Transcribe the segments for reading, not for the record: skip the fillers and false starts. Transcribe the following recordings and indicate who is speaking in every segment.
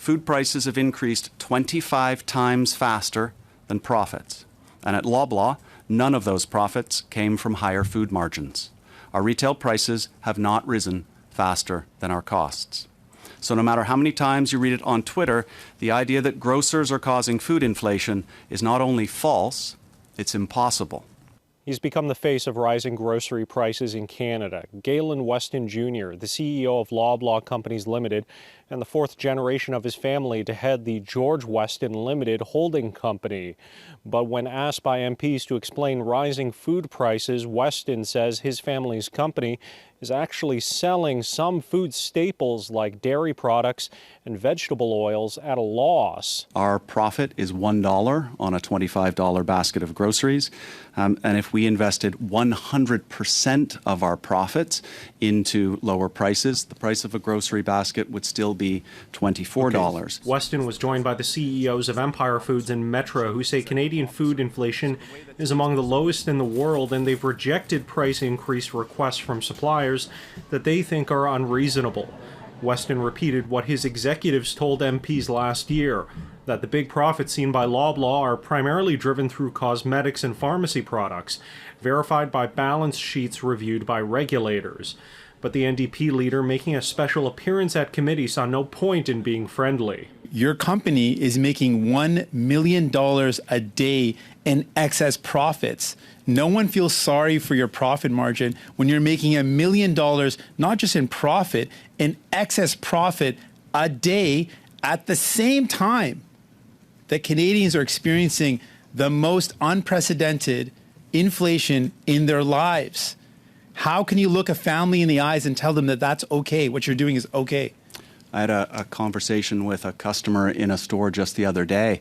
Speaker 1: food prices have increased 25 times faster than profits. And at Loblaws, none of those profits came from higher food margins. Our retail prices have not risen faster than our costs. So no matter how many times you read it on Twitter, the idea that grocers are causing food inflation is not only false, it's impossible.
Speaker 2: He's become the face of rising grocery prices in Canada. Galen Weston Jr., the CEO of Loblaws Companies Limited, and the fourth generation of his family to head the George Weston Limited holding company. But when asked by MPs to explain rising food prices, Weston says his family's company is actually selling some food staples like dairy products and vegetable oils at a loss.
Speaker 1: Our profit is $1 on a $25 basket of groceries. And if we invested 100% of our profits into lower prices, the price of a grocery basket would still be $24.
Speaker 2: Okay. Weston was joined by the CEOs of Empire Foods and Metro, who say Canadian food inflation is among the lowest in the world, and they've rejected price increase requests from suppliers that they think are unreasonable. Weston repeated what his executives told MPs last year, that the big profits seen by Loblaws are primarily driven through cosmetics and pharmacy products, verified by balance sheets reviewed by regulators. But the NDP leader, making a special appearance at committee, saw no point in being friendly.
Speaker 3: Your company is making $1 million a day in excess profits. No one feels sorry for your profit margin when you're making $1 million, not just in profit, in excess profit a day at the same time that Canadians are experiencing the most unprecedented inflation in their lives. How can you look a family in the eyes and tell them that that's okay, what you're doing is okay?
Speaker 1: I had a conversation with a customer in a store just the other day.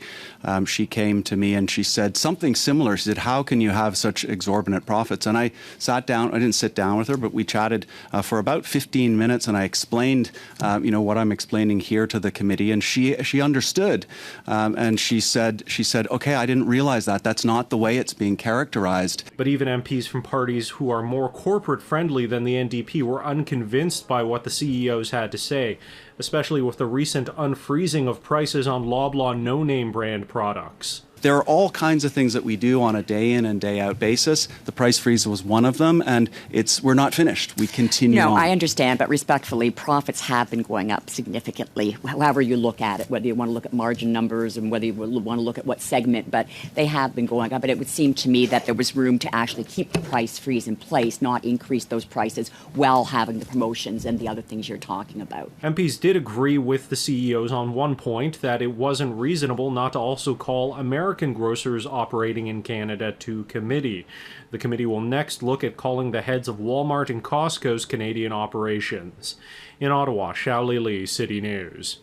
Speaker 1: She came to me and she said something similar. She said, how can you have such exorbitant profits? And I sat down, I didn't sit down with her, but we chatted for about 15 minutes, and I explained, what I'm explaining here to the committee, and she understood. And she said, okay, I didn't realize that. That's not the way it's being characterized.
Speaker 2: But even MPs from parties who are more corporate friendly than the NDP were unconvinced by what the CEOs had to say, especially with the recent unfreezing of prices on Loblaws no-name brand products.
Speaker 1: There are all kinds of things that we do on a day-in and day-out basis. The price freeze was one of them, and we're not finished. We continue on.
Speaker 4: No, I understand, but respectfully, profits have been going up significantly, however you look at it, whether you want to look at margin numbers and whether you want to look at what segment, but they have been going up. But it would seem to me that there was room to actually keep the price freeze in place, not increase those prices while having the promotions and the other things you're talking about.
Speaker 2: MPs did agree with the CEOs on one point, that it wasn't reasonable not to also call American grocers operating in Canada to committee. The committee will next look at calling the heads of Walmart and Costco's Canadian operations. In Ottawa, Xiaoli Li, City News.